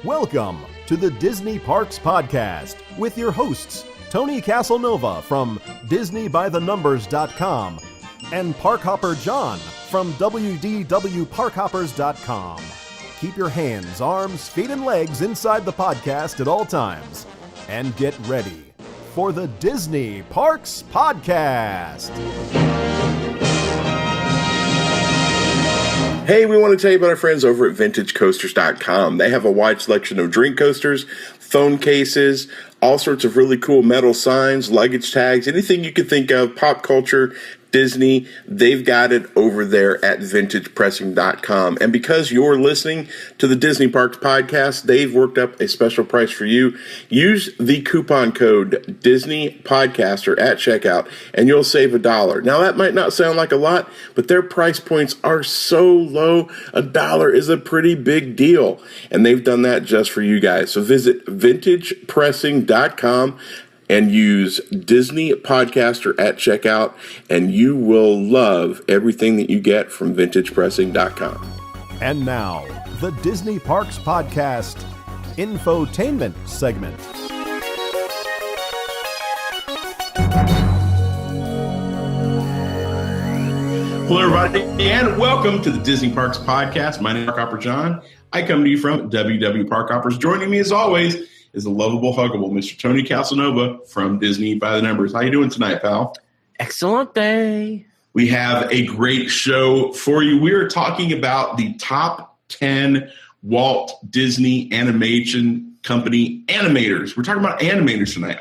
Welcome to the Disney Parks Podcast with your hosts, Tony Casanova from DisneyByTheNumbers.com and Parkhopper John from WDWParkhoppers.com. Keep your hands, arms, feet, and legs inside the podcast at all times. And get ready for the Disney Parks Podcast. Hey, we want to tell you about our friends over at VintageCoasters.com. They have a wide selection of drink coasters, phone cases, all sorts of really cool metal signs, luggage tags, anything you could think of, pop culture, Disney, they've got it over there at VintagePressing.com. And because you're listening to the Disney Parks Podcast, they've worked up a special price for you. Use the coupon code DisneyPodcaster at checkout, and you'll save $1. Now, that might not sound like a lot, but their price points are so low, $1 is a pretty big deal. And they've done that just for you guys. So visit VintagePressing.com and use Disney Podcaster at checkout, and you will love everything that you get from VintagePressing.com. And now, the Disney Parks Podcast Infotainment segment. Hello, everybody, and welcome to the Disney Parks Podcast. My name is Parkhopper John. I come to you from WW Parkhoppers. Joining me, as always, is the lovable, huggable Mr. Tony Casanova from Disney by the Numbers. How you doing tonight, pal? Excellent day. We have a great show for you. We are talking about the top 10 Walt Disney Animation Company animators. We're talking about animators tonight.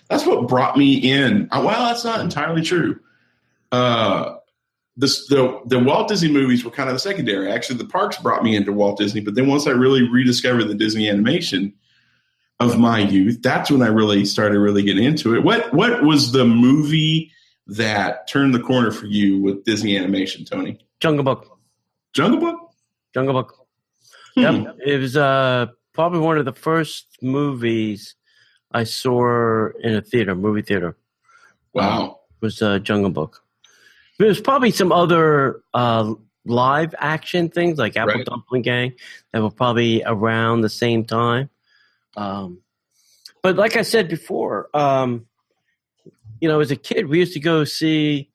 That's what brought me in. Well, that's not entirely true. The Walt Disney movies were kind of the secondary. Actually, the parks brought me into Walt Disney, but then once I really rediscovered the Disney animation of my youth, that's when I really started getting into it. What was the movie that turned the corner for you with Disney animation, Tony? Jungle Book. Jungle Book? Jungle Book. Yep. It was probably one of the first movies I saw in a movie theater. Wow. Was Jungle Book. There's probably some other live action things like Apple Dumpling Gang that were probably around the same time. But like I said before, as a kid, we used to go see,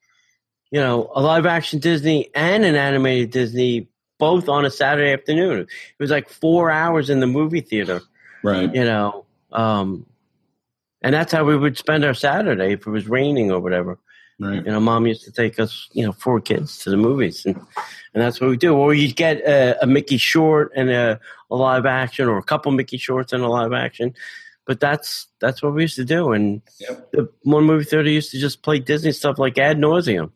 a live action Disney and an animated Disney both on a Saturday afternoon. It was like 4 hours in the movie theater. Right. And that's how we would spend our Saturday if it was raining or whatever. Right. Mom used to take us, 4 kids to the movies, and that's what we do. Or you'd get a Mickey short and a live action, or a couple Mickey shorts and a live action. But that's what we used to do. And the one movie theater used to just play Disney stuff like ad nauseum.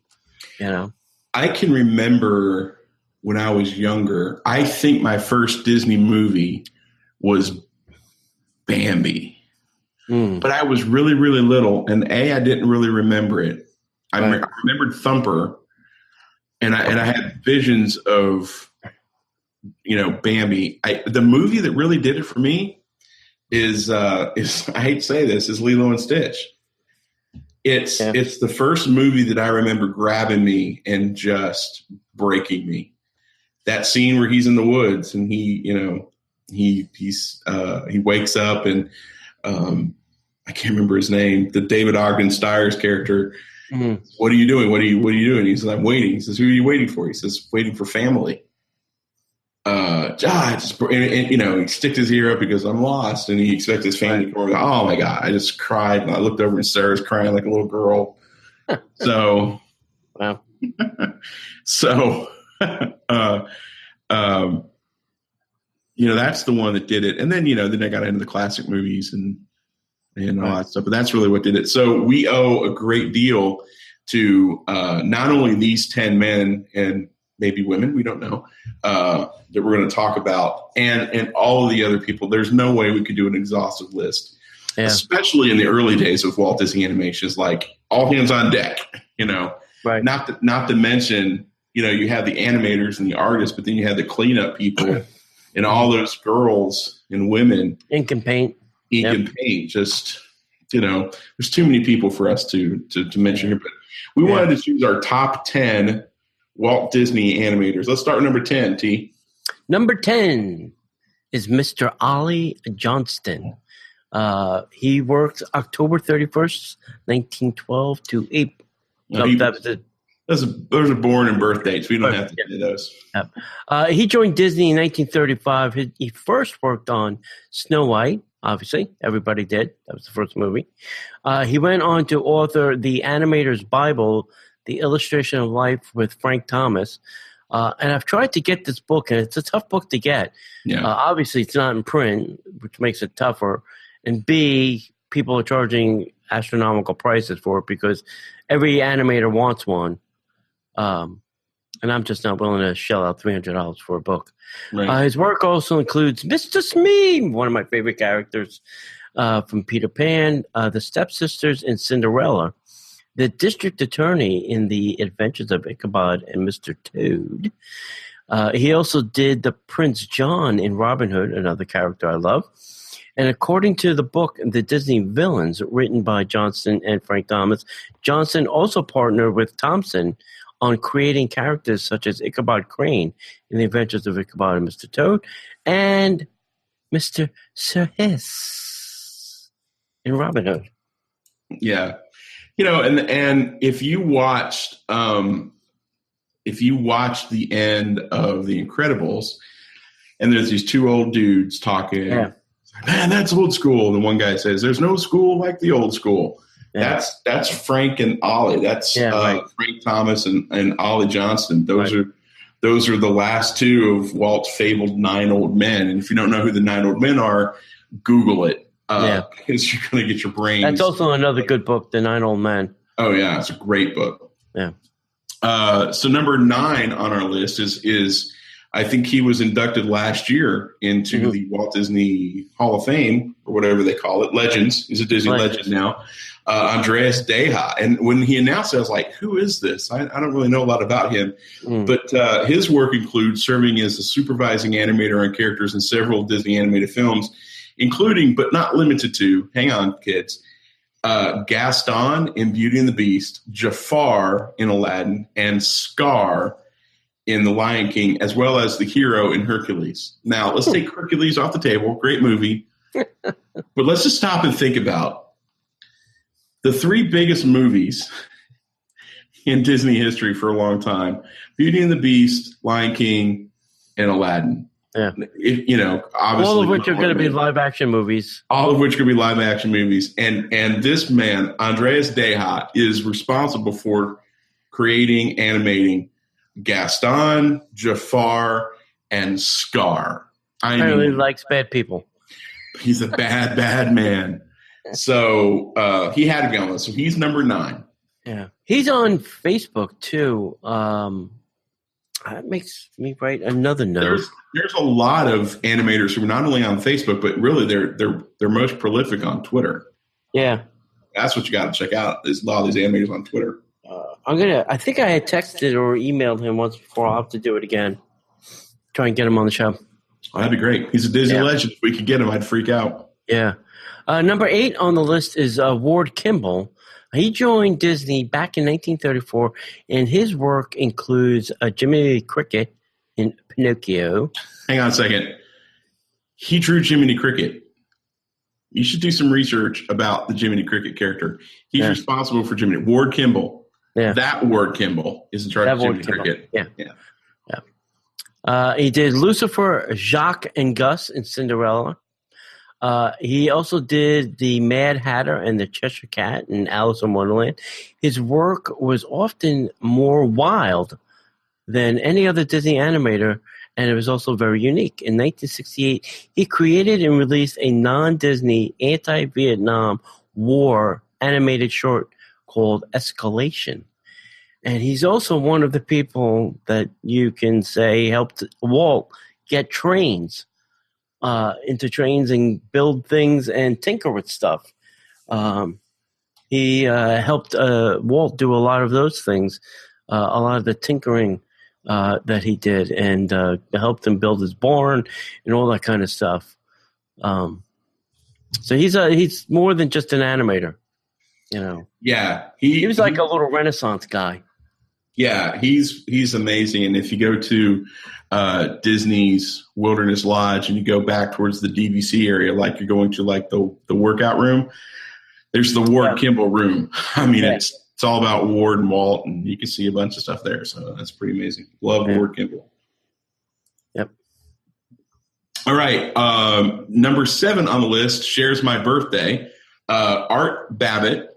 I can remember when I was younger, I think my first Disney movie was Bambi. But I was really, really little, and I didn't really remember it. I remembered Thumper, and I had visions of, Bambi. The movie that really did it for me is I hate to say this, is Lilo and Stitch. It's the first movie that I remember grabbing me and just breaking me. That scene where he's in the woods and he wakes up and I can't remember his name. The David Ogden Stiers character. Mm-hmm. What are you doing? What are you doing? He says, I'm waiting. He says, who are you waiting for? He says, waiting for family. He sticks his ear up because I'm lost, and he expects his family to come over. Oh my God. I just cried, and I looked over and Sarah's crying like a little girl. So, wow. So, that's the one that did it. And then, then I got into the classic movies and all that stuff. But that's really what did it. So we owe a great deal to not only these 10 men and maybe women, we don't know, that we're going to talk about, and all of the other people. There's no way we could do an exhaustive list, especially in the early days of Walt Disney Animations, like all hands on deck, Right. Not to mention, you had the animators and the artists, but then you had the cleanup people and all those girls and women. Ink and paint. Just, there's too many people for us to mention here, but we wanted to choose our top 10 Walt Disney animators. Let's start with number 10, T. Number 10 is Mr. Ollie Johnston. He worked October 31st, 1912 to April. Those are born and birth dates. We don't have to do those. Yep. He joined Disney in 1935. He first worked on Snow White, obviously. Everybody did. That was the first movie. He went on to author the Animators Bible, The Illustration of Life with Frank Thomas. And I've tried to get this book, and it's a tough book to get. Yeah. Obviously, it's not in print, which makes it tougher. And B, people are charging astronomical prices for it because every animator wants one. And I'm just not willing to shell out $300 for a book. Right. His work also includes Mr. Smee, one of my favorite characters from Peter Pan, the stepsisters in Cinderella, the district attorney in The Adventures of Ichabod and Mr. Toad. He also did the Prince John in Robin Hood, another character I love. And according to the book, The Disney Villains, written by Johnston and Frank Thomas, Johnston also partnered with Thompson on creating characters such as Ichabod Crane in The Adventures of Ichabod and Mr. Toad and Mr. Sir Hiss in Robin Hood. Yeah. And if you watched the end of The Incredibles, and there's these two old dudes talking, man, that's old school. And one guy says, "There's no school like the old school." Yeah. That's Frank and Ollie. That's Frank Thomas and Ollie Johnston. Those are the last two of Walt's fabled 9 Old Men. And if you don't know who the 9 Old Men are, Google it. Because you're going to get your brains. That's also another good book, The 9 Old Men. Oh, yeah. It's a great book. Yeah. So number 9 on our list is I think he was inducted last year into the Walt Disney Hall of Fame, or whatever they call it. Legends. He's a Disney legend now. Andreas Deha. And when he announced it, I was like, who is this? I don't really know a lot about him. But his work includes serving as a supervising animator on characters in several Disney animated films, including, but not limited to, hang on, kids, Gaston in Beauty and the Beast, Jafar in Aladdin, and Scar in The Lion King, as well as the hero in Hercules. Now, let's take Hercules off the table. Great movie. But let's just stop and think about the 3 biggest movies in Disney history for a long time: Beauty and the Beast, Lion King, and Aladdin. Yeah. Obviously, all of which are going to be live action movies. All of which are going to be live action movies. And this man, Andreas Deha, is responsible for creating, animating Gaston, Jafar, and Scar. Apparently likes bad people. He's a bad, bad man. So he had to be on this. So he's number 9. Yeah. He's on Facebook too. That makes me write another note. There's a lot of animators who are not only on Facebook, but really they're most prolific on Twitter. Yeah. That's what you got to check out. There's a lot of these animators on Twitter. I think I had texted or emailed him once before. I'll have to do it again. Try and get him on the show. Oh, that'd be great. He's a Disney legend. If we could get him, I'd freak out. Yeah. Number 8 on the list is Ward Kimball. He joined Disney back in 1934, and his work includes Jiminy Cricket in Pinocchio. Hang on a second. He drew Jiminy Cricket. You should do some research about the Jiminy Cricket character. He's responsible for Jiminy. Ward Kimball. Yeah. That Ward Kimball is in charge of Jiminy Cricket. Yeah. He did Lucifer, Jacques, and Gus in Cinderella. He also did the Mad Hatter and the Cheshire Cat in Alice in Wonderland. His work was often more wild than any other Disney animator, and it was also very unique. In 1968, he created and released a non-Disney anti-Vietnam War animated short called Escalation. And he's also one of the people that you can say helped Walt get trains. Into trains and build things and tinker with stuff. He helped Walt do a lot of those things, a lot of the tinkering that he did, and helped him build his barn and all that kind of stuff. So he's more than just an animator, Yeah, he was like a little Renaissance guy. Yeah, he's amazing. And if you go to Disney's Wilderness Lodge and you go back towards the DVC area, like you're going to like the workout room, there's the Ward Kimball room. I mean, it's all about Ward and Walt, and you can see a bunch of stuff there. So that's pretty amazing. Love Ward Kimball. Yep. All right. Number 7 on the list shares my birthday. Art Babbitt.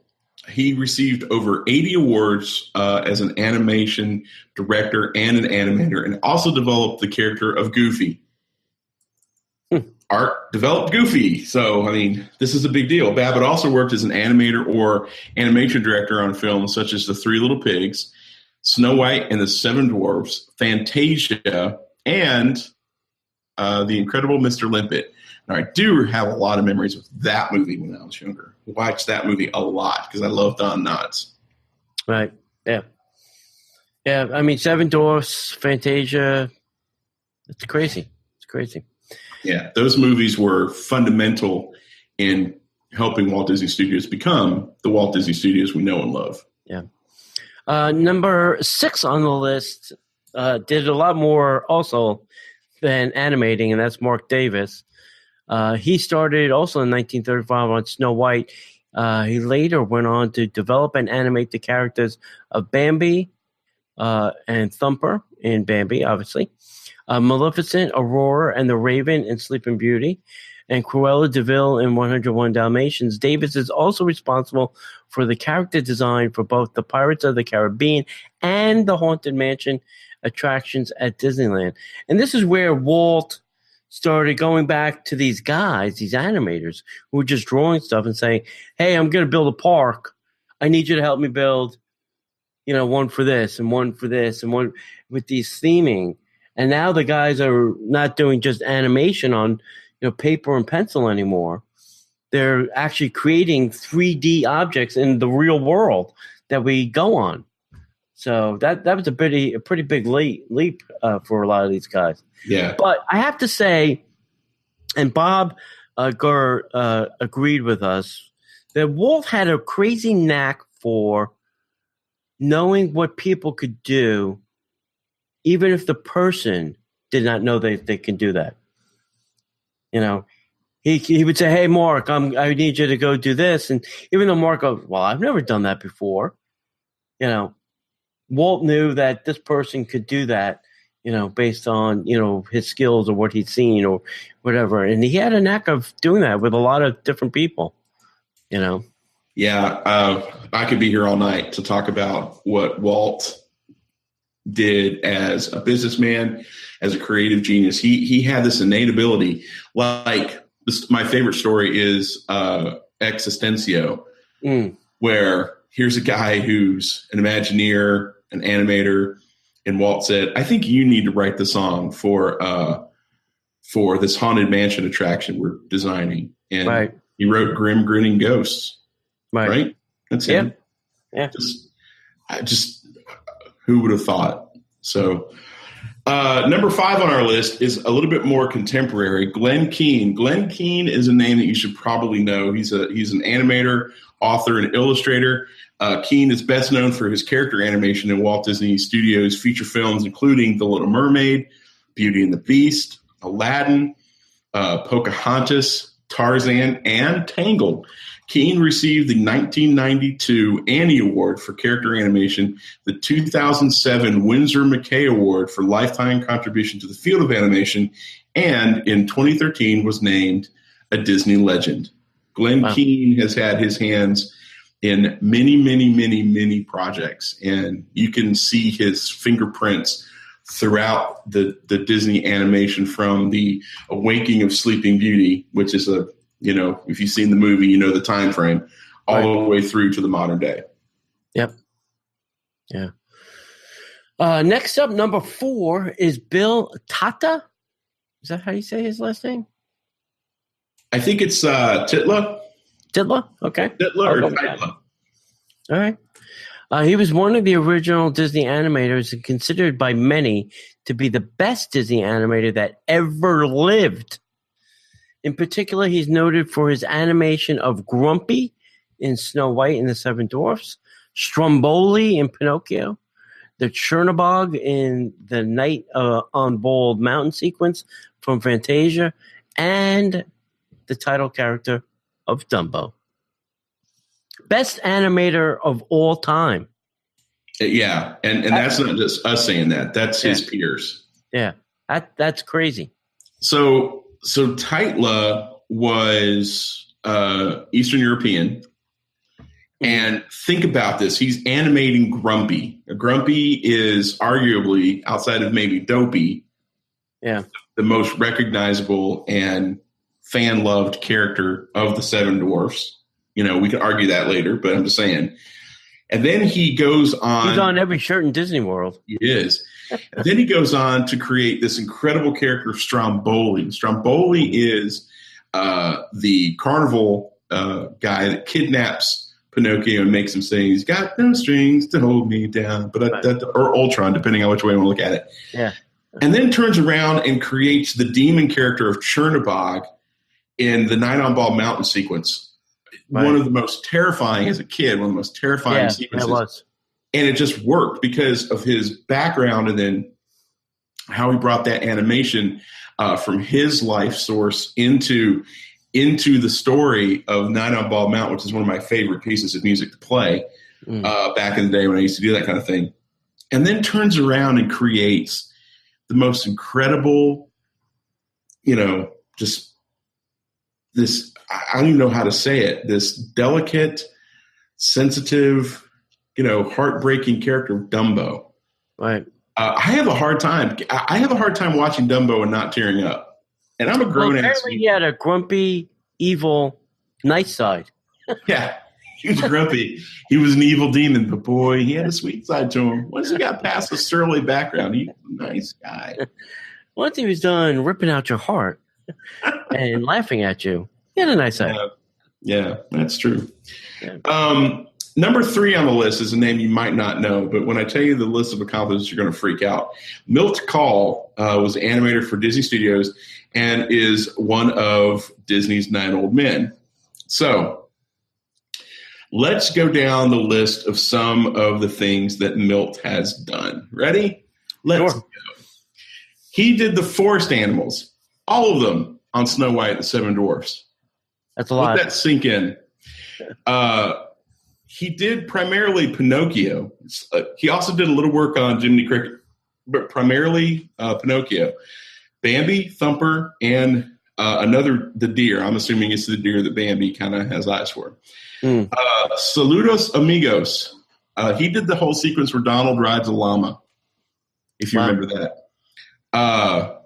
He received over 80 awards as an animation director and an animator, and also developed the character of Goofy. Art developed Goofy. So, I mean, this is a big deal. Babbitt also worked as an animator or animation director on films such as The Three Little Pigs, Snow White and the Seven Dwarfs, Fantasia, and The Incredible Mr. Limpet. Now, I do have a lot of memories of that movie when I was younger. I watched that movie a lot because I love Don Knotts. Right. Yeah. Yeah. I mean, Seven Dwarfs, Fantasia. It's crazy. It's crazy. Yeah. Those movies were fundamental in helping Walt Disney Studios become the Walt Disney Studios we know and love. Yeah. Number 6 on the list did a lot more also than animating, and that's Mark Davis. He started also in 1935 on Snow White. He later went on to develop and animate the characters of Bambi and Thumper in Bambi, obviously, Maleficent, Aurora, and the Raven in Sleeping Beauty, and Cruella de Vil in 101 Dalmatians. Davis is also responsible for the character design for both the Pirates of the Caribbean and the Haunted Mansion attractions at Disneyland. And this is where Walt started going back to these guys, these animators, who were just drawing stuff and saying, hey, I'm going to build a park. I need you to help me build, one for this and one for this and one with these theming. And now the guys are not doing just animation on, paper and pencil anymore. They're actually creating 3D objects in the real world that we go on. So that was a pretty big leap for a lot of these guys. Yeah. But I have to say, and Bob Gurr agreed with us, that Walt had a crazy knack for knowing what people could do, even if the person did not know they can do that. He would say, hey, Mark, I need you to go do this. And even though Mark goes, well, I've never done that before, Walt knew that this person could do that, based on, his skills or what he'd seen or whatever. And he had a knack of doing that with a lot of different people, Yeah. I could be here all night to talk about what Walt did as a businessman, as a creative genius. He had this innate ability. Like my favorite story is Existencio, where here's a guy who's an Imagineer, an animator, and Walt said, I think you need to write the song for this Haunted Mansion attraction we're designing. And he wrote Grim Grinning Ghosts. Right? That's him. Yeah. Just who would have thought? So number 5 on our list is a little bit more contemporary. Glenn Keane. Glenn Keane is a name that you should probably know. He's an animator, author, and illustrator. Keane is best known for his character animation in Walt Disney Studios feature films, including The Little Mermaid, Beauty and the Beast, Aladdin, Pocahontas, Tarzan, and Tangled. Keane received the 1992 Annie Award for character animation, the 2007 Winsor McKay Award for lifetime contribution to the field of animation, and in 2013 was named a Disney legend. Glenn Keane has had his hands in many, many, many, many projects, and you can see his fingerprints throughout the Disney animation, from the Awakening of Sleeping Beauty, which is if you've seen the movie, the time frame, all the way through to the modern day. Yep. Yeah. Next up, number 4 is Bill Tata. Is that how you say his last name? I think it's Titla. Titla? Okay. Titla or Titla. All right. He was one of the original Disney animators and considered by many to be the best Disney animator that ever lived. In particular, he's noted for his animation of Grumpy in Snow White and the Seven Dwarfs, Stromboli in Pinocchio, the Chernobog in the Night on Bald Mountain sequence from Fantasia, and the title character of Dumbo. Best animator of all time. Yeah, and that's not just us saying that. That's his peers. Yeah, that's crazy. So Titla was Eastern European. And think about this. He's animating Grumpy. Grumpy is arguably, outside of maybe Dopey, the most recognizable and fan-loved character of the Seven Dwarfs. You know, we can argue that later, but I'm just saying. And then he goes on. He's on every shirt in Disney World. He is. And then he goes on to create this incredible character of Stromboli. Stromboli is the carnival guy that kidnaps Pinocchio and makes him say he's got no strings to hold me down, or Ultron, depending on which way you want to look at it. Yeah. And then turns around and creates the demon character of Chernobog in the Night on Bald Mountain sequence. Right. One of the most terrifying as a kid, one of the most terrifying sequences. It was. And it just worked because of his background and then how he brought that animation from his life source into the story of Night on Bald Mountain, which is one of my favorite pieces of music to play back in the day when I used to do that kind of thing. And then turns around and creates the most incredible, just this, I don't even know how to say it, this delicate, sensitive, heartbreaking character of Dumbo. Right. I have a hard time watching Dumbo and not tearing up. And I'm a grown ass. Apparently, he had a grumpy, evil, nice side. Yeah, he was grumpy. He was an evil demon, but boy, he had a sweet side to him. Once he got past the surly background, he was a nice guy. Once he was done ripping out your heart and laughing at you, he had a nice side. Yeah, that's true. Yeah. Number 3 on the list is a name you might not know, but when I tell you the list of accomplishments, you're going to freak out. Milt Kahl was the animator for Disney Studios and is one of Disney's 9 old men. So let's go down the list of some of the things that Milt has done. Ready? Let's go. He did the forest animals, all of them on Snow White and the Seven Dwarfs. That's a lot. Let that sink in. He did primarily Pinocchio. He also did a little work on Jiminy Cricket, but primarily Pinocchio. Bambi, Thumper, and the deer. I'm assuming it's the deer that Bambi kind of has eyes for. Saludos Amigos. He did the whole sequence where Donald rides a llama, if you remember that.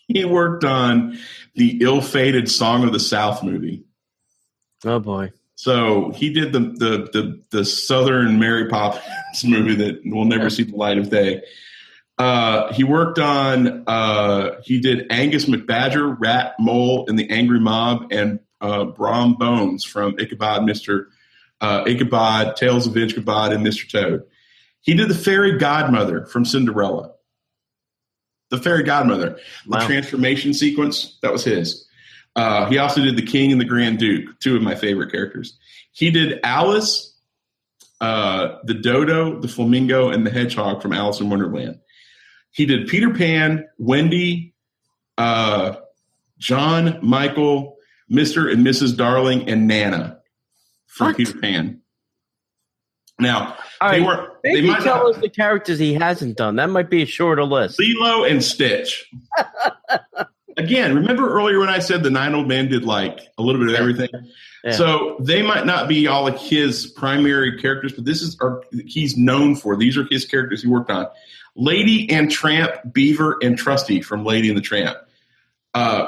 He worked on the ill-fated Song of the South movie. Oh, boy. So he did the Southern Mary Poppins movie that will never see the light of day. He worked on, he did Angus McBadger, Rat, Mole, and the Angry Mob, and Brom Bones from Ichabod, Tales of Ichabod, and Mr. Toad. He did the Fairy Godmother from Cinderella. The Fairy Godmother. The transformation sequence, that was his. He also did the King and the Grand Duke, 2 of my favorite characters. He did Alice, the Dodo, the Flamingo, and the Hedgehog from Alice in Wonderland. He did Peter Pan, Wendy, John, Michael, Mr. and Mrs. Darling, and Nana from Peter Pan. Now, they might tell us the characters he hasn't done. That might be a shorter list. Lilo and Stitch. Again, remember earlier when I said the 9 old men did like a little bit of everything? Yeah. So they might not be all like his primary characters, but he's known for. These are his characters he worked on. Lady and Tramp, Beaver, and Trusty from Lady and the Tramp.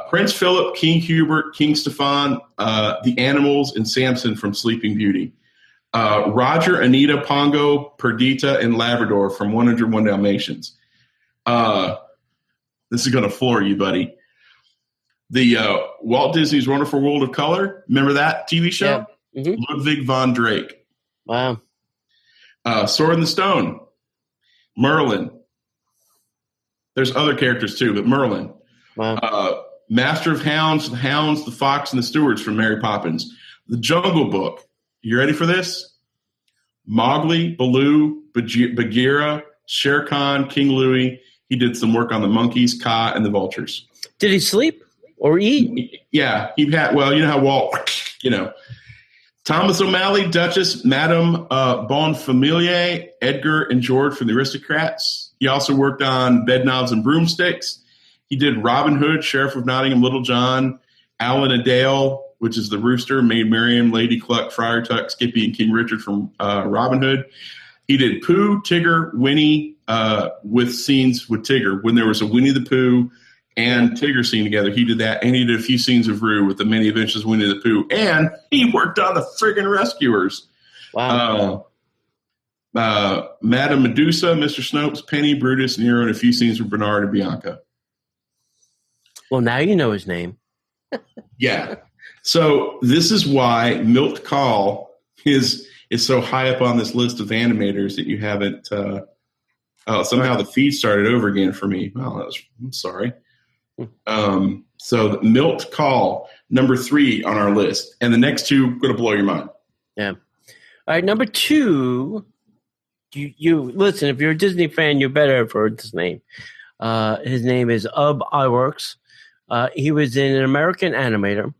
Prince Philip, King Hubert, King Stefan, the Animals, and Samson from Sleeping Beauty. Roger, Anita, Pongo, Perdita, and Labrador from 101 Dalmatians. This is going to floor you, buddy. The Walt Disney's Wonderful World of Color. Remember that TV show? Yeah. Mm-hmm. Ludwig von Drake. Wow. Sword in the Stone. Merlin. There's other characters too, but Merlin. Wow. Master of Hounds, the Hounds, the Fox, and the Stewards from Mary Poppins. The Jungle Book. You ready for this? Mowgli, Baloo, Bagheera, Shere Khan, King Louie. He did some work on the monkeys, Kaa, and the vultures. Did he sleep or eat? Yeah, he had. Well, you know how Walt, Thomas O'Malley, Duchess, Madame Bonfamilier, Edgar, and George from the Aristocrats. He also worked on Bedknobs and Broomsticks. He did Robin Hood, Sheriff of Nottingham, Little John, Alan a Dale, which is the Rooster, Maid Marian, Lady Cluck, Friar Tuck, Skippy, and King Richard from Robin Hood. He did Pooh, Tigger, Winnie, with scenes with Tigger. When there was a Winnie the Pooh and Tigger scene together, he did that. And he did a few scenes of Roo with the Many Adventures of Winnie the Pooh. And he worked on the friggin' Rescuers. Wow. Madame Medusa, Mr. Snopes, Penny, Brutus, Nero, and a few scenes with Bernard and Bianca. Well, now you know his name. Yeah. So this is why Milt Kahl is so high up on this list of animators that you haven't. Somehow the feed started over again for me. Well, I'm sorry. So Milt Kahl, number 3 on our list, and the next 2 going to blow your mind. Yeah. All right, number 2. You listen. If you're a Disney fan, you better have heard this name. His name is Iwerks. He was an American animator,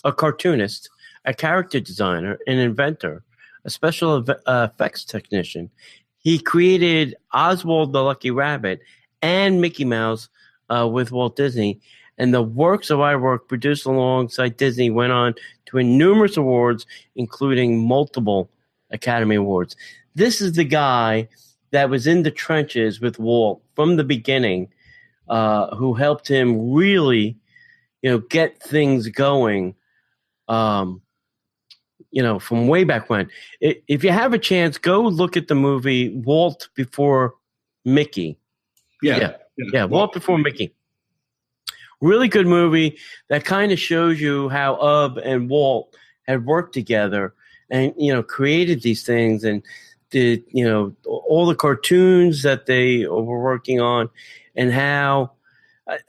a cartoonist, a character designer, an inventor, a special effects technician. He created Oswald the Lucky Rabbit and Mickey Mouse with Walt Disney. And the works of Iwerks produced alongside Disney went on to win numerous awards, including multiple Academy Awards. This is the guy that was in the trenches with Walt from the beginning, who helped him really, get things going, from way back when. If you have a chance, go look at the movie Walt Before Mickey. Yeah, Walt Before Mickey. Really good movie that kind of shows you how Ub and Walt had worked together and, created these things and did, all the cartoons that they were working on and how,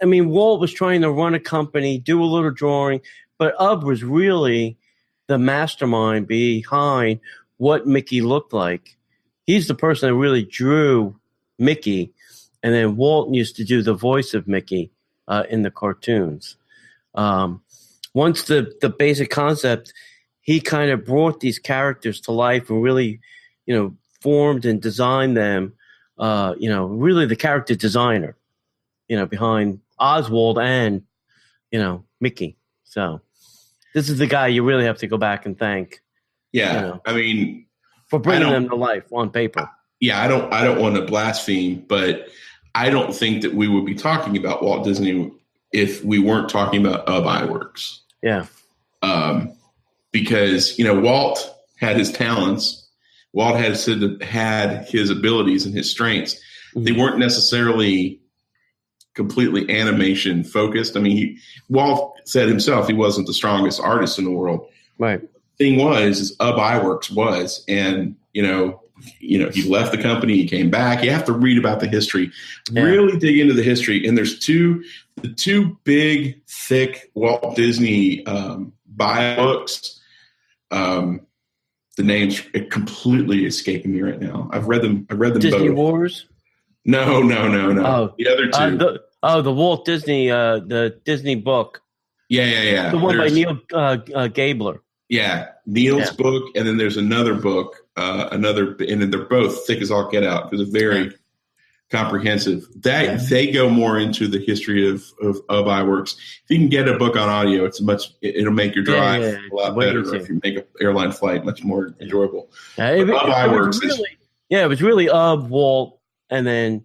Walt was trying to run a company, do a little drawing, but Ub was really the mastermind behind what Mickey looked like. He's the person that really drew Mickey, and then Walt used to do the voice of Mickey in the cartoons. Once the basic concept, he kind of brought these characters to life and really, formed and designed them, really the character designer, behind Oswald and, Mickey. So this is the guy you really have to go back and thank. Yeah. For bringing them to life on paper. Yeah. I don't want to blaspheme, but I don't think that we would be talking about Walt Disney if we weren't talking about Iwerks. Yeah. Because, Walt had his talents. Walt had his abilities and his strengths. Mm-hmm. They weren't necessarily completely animation focused. Walt said himself he wasn't the strongest artist in the world. Right. Thing is Iwerks was, and he left the company, he came back. You have to read about the history, really dig into the history. And there's the two big, thick Walt Disney books. The names are completely escaping me right now. I've read them. Disney both. Wars? No. Oh, the other two. The Walt Disney, the Disney book. Yeah. The one by Neil Gabler. Yeah, Neil's book, and then there's another book, and then they're both thick as all get out because they're very comprehensive. They go more into the history of Iwerks. If you can get a book on audio, it'll make your drive a lot better. If you make an airline flight much more enjoyable. Iwerks it was really Walt, and then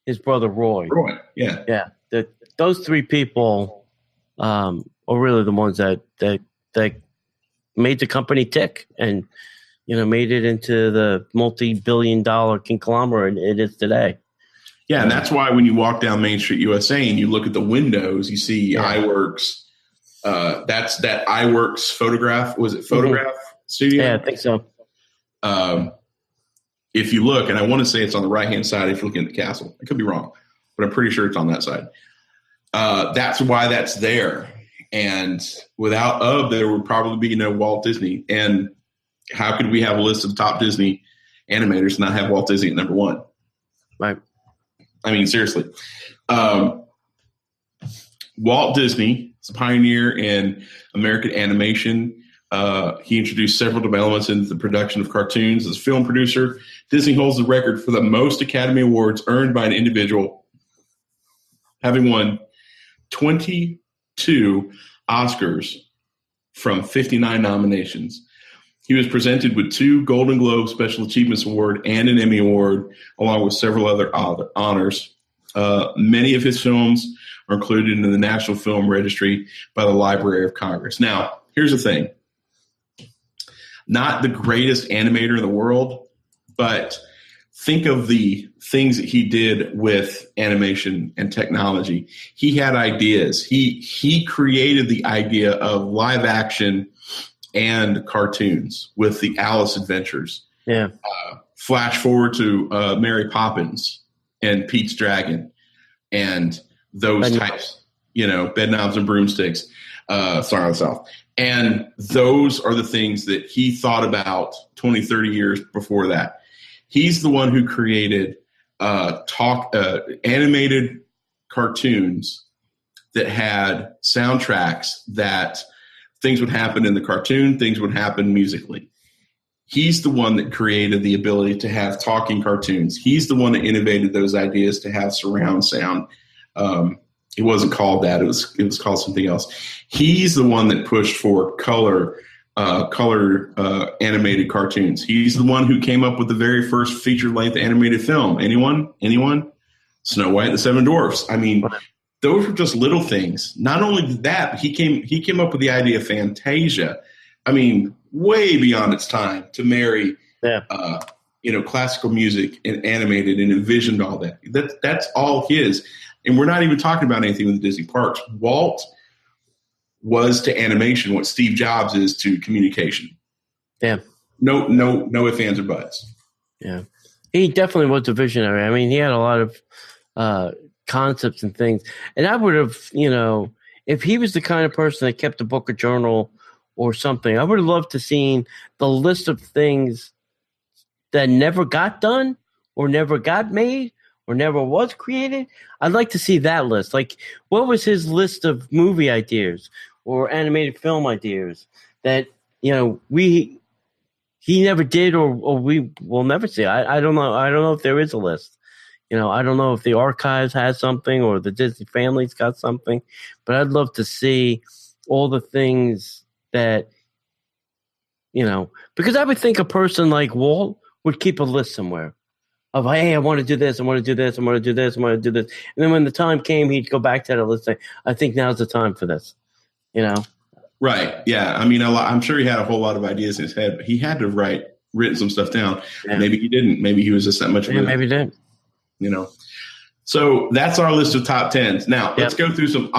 his brother Roy. Yeah. Those 3 people are really the ones that made the company tick and, made it into the multi-billion-dollar conglomerate it is today. Yeah, and that's why when you walk down Main Street USA and you look at the windows, you see Iwerks. That's that Iwerks photograph. Was it Photograph Studio? Yeah, I think so. If you look, and I want to say it's on the right-hand side if you're looking at the castle. I could be wrong, but I'm pretty sure it's on that side. That's why that's there. And without there would probably be no Walt Disney. And how could we have a list of top Disney animators to not have Walt Disney at number one. Right. I mean, seriously. Walt Disney is a pioneer in American animation. He introduced several developments into the production of cartoons. As a film producer, Disney holds the record for the most Academy Awards earned by an individual, having won 22 Oscars from 59 nominations. He was presented with 2 Golden Globe Special Achievements Award and an Emmy Award, along with several other honors. Many of his films are included in the National Film Registry by the Library of Congress. Now, here's the thing. Not the greatest animator in the world, but think of the things that he did with animation and technology. He had ideas. He created the idea of live action and cartoons with the Alice Adventures. Yeah. Flash forward to Mary Poppins and Pete's Dragon and those types, Bedknobs and Broomsticks, Star of the South. And those are the things that he thought about 20, 30 years before that. He's the one who created animated cartoons that had soundtracks that things would happen in the cartoon, things would happen musically. He's the one that created the ability to have talking cartoons. He's the one that innovated those ideas to have surround sound. It wasn't called that. It was called something else. He's the one that pushed for color animated cartoons. He's the one who came up with the very first feature-length animated film. Anyone? Snow White and the Seven Dwarfs. I mean, those were just little things. Not only that, he came up with the idea of Fantasia. I mean, way beyond its time to marry, classical music and animated and envisioned all that. That's all his. And we're not even talking about anything with the Disney parks. Walt was to animation what Steve Jobs is to communication. Yeah. No ifs, ands, or buts. Yeah. He definitely was a visionary. I mean, he had a lot of concepts and things. And I would have, if he was the kind of person that kept a book or journal or something, I would have loved to seen the list of things that never got done or never got made or never was created. I'd like to see that list. Like, what was his list of movie ideas or animated film ideas that, he never did or we will never see? I don't know. I don't know if there is a list. I don't know if the archives has something or the Disney family's got something, but I'd love to see all the things that, because I would think a person like Walt would keep a list somewhere of, hey, I want to do this, I want to do this, I want to do this, I want to do this. And then when the time came, he'd go back to that list and say, I think now's the time for this, Right. Yeah. I mean, I'm sure he had a whole lot of ideas in his head, but he had to written some stuff down. Yeah. Maybe he didn't. Maybe he was just that much of maybe he didn't. So that's our list of top 10s. Now, let's go through some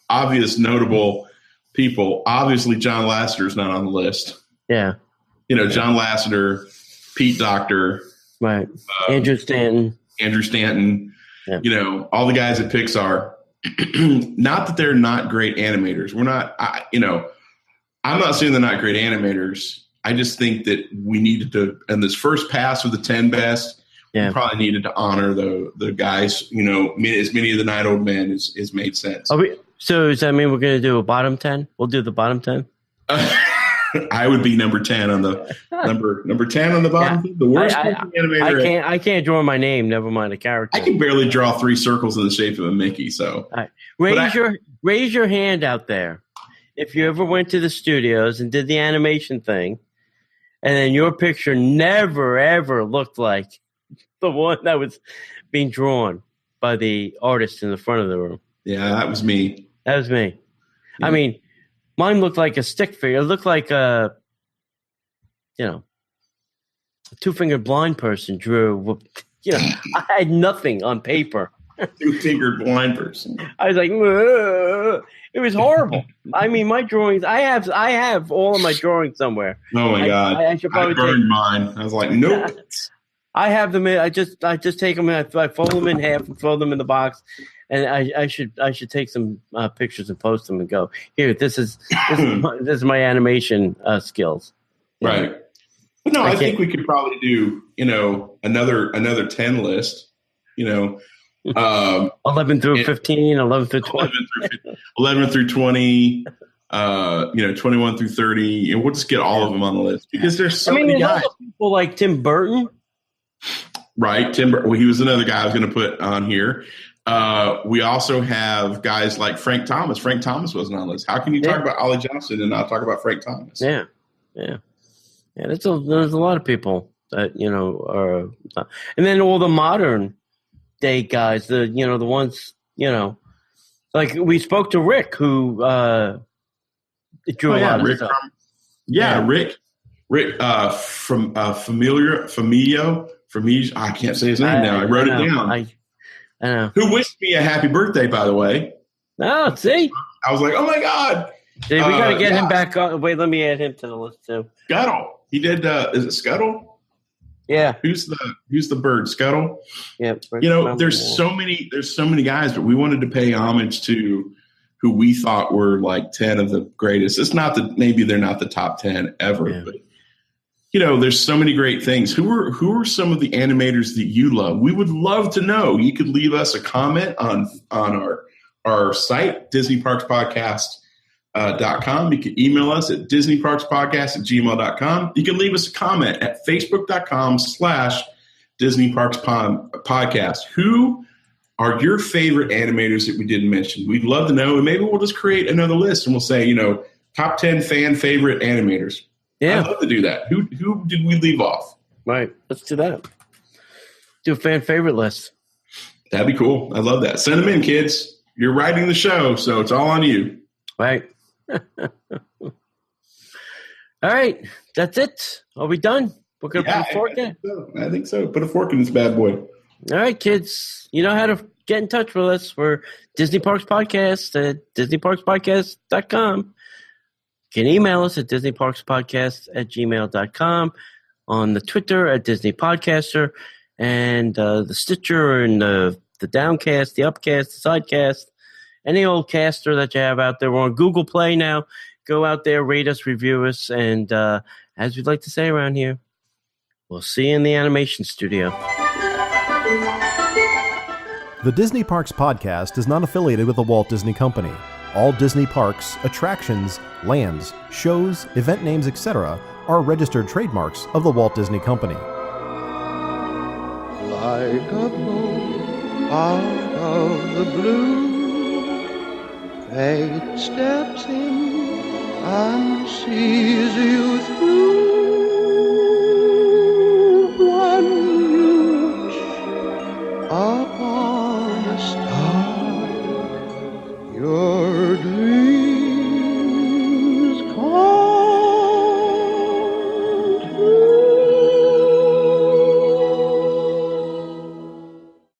obvious notable people. Obviously, John Lasseter's not on the list. Yeah. John Lasseter, Pete Docter. Right. Andrew Stanton. Yeah. All the guys at Pixar. Not that they're not great animators. We're not, I'm not saying they're not great animators. I just think that we needed to, in this first pass of the 10 best, we probably needed to honor the guys, as many of the Night Old Men as made sense. So does that mean we're going to do a bottom 10? We'll do the bottom 10? I would be number 10 on the number 10 on the bottom. Yeah. The worst animator. I can't draw my name. Never mind a character. I can barely draw 3 circles in the shape of a Mickey. So raise your hand out there if you ever went to the studios and did the animation thing, and then your picture never ever looked like the one that was being drawn by the artist in the front of the room. Yeah, that was me. Yeah. I mean, mine looked like a stick figure. It looked like a two-fingered blind person drew. I had nothing on paper. Two-fingered blind person. I was like, whoa. It was horrible. I mean, my drawings. I have all of my drawings somewhere. Oh my God! I should probably burned mine. I was like, nope. I have them. I just take them. I fold them in half and throw them in the box. And I should take some pictures and post them and go, here, this is my animation skills. Right. But no, I think we could probably do, another 10 list, 11 through 15, 11 through 20. 11 through 20, 21 through 30, and we'll just get all of them on the list because there's so many guys. People like Tim Burton. Right. Tim Burton. Well, he was another guy I was going to put on here. We also have guys like Frank Thomas. Frank Thomas wasn't on the list. How can you talk about Ollie Johnston and not talk about Frank Thomas? Yeah. There's a lot of people that are, and then all the modern day guys. The ones like we spoke to Rick who drew a lot of stuff. Rick from Familio. I can't say his name now. I wrote it down. I know. Who wished me a happy birthday, by the way. Oh, see? I was like, oh, my God. See, we got to get him back on. Wait, let me add him to the list, too. Scuttle. He did, is it Scuttle? Yeah. Who's the bird? Scuttle? Yeah. There's so many guys, but we wanted to pay homage to who we thought were like 10 of the greatest. It's not that maybe they're not the top 10 ever, but there's so many great things. Who are some of the animators that you love? We would love to know. You could leave us a comment on our site, DisneyParksPodcast.com. You can email us at DisneyParksPodcast@gmail.com. You can leave us a comment at Facebook.com/DisneyParksPodcast. Who are your favorite animators that we didn't mention? We'd love to know, and maybe we'll just create another list and we'll say, top 10 fan favorite animators. Yeah. I'd love to do that. Who did we leave off? Right. Let's do that. Do a fan favorite list. That'd be cool. I love that. Send them in, kids. You're writing the show, so it's all on you. Right. All right. That's it. Are we done? We're going to put a fork in? I think so. Put a fork in this bad boy. All right, kids. You know how to get in touch with us. We're Disney Parks Podcast at DisneyParksPodcast.com. You can email us at DisneyParksPodcast@gmail.com, on the Twitter at Disney Podcaster, and the Stitcher and the Downcast, the Upcast, the Sidecast, any old caster that you have out there. We're on Google Play now. Go out there, rate us, review us, and as we'd like to say around here, we'll see you in the animation studio. The Disney Parks Podcast is not affiliated with the Walt Disney Company. All Disney parks, attractions, lands, shows, event names, etc. are registered trademarks of the Walt Disney Company. Like a bolt out of the blue, fate steps in and sees you through.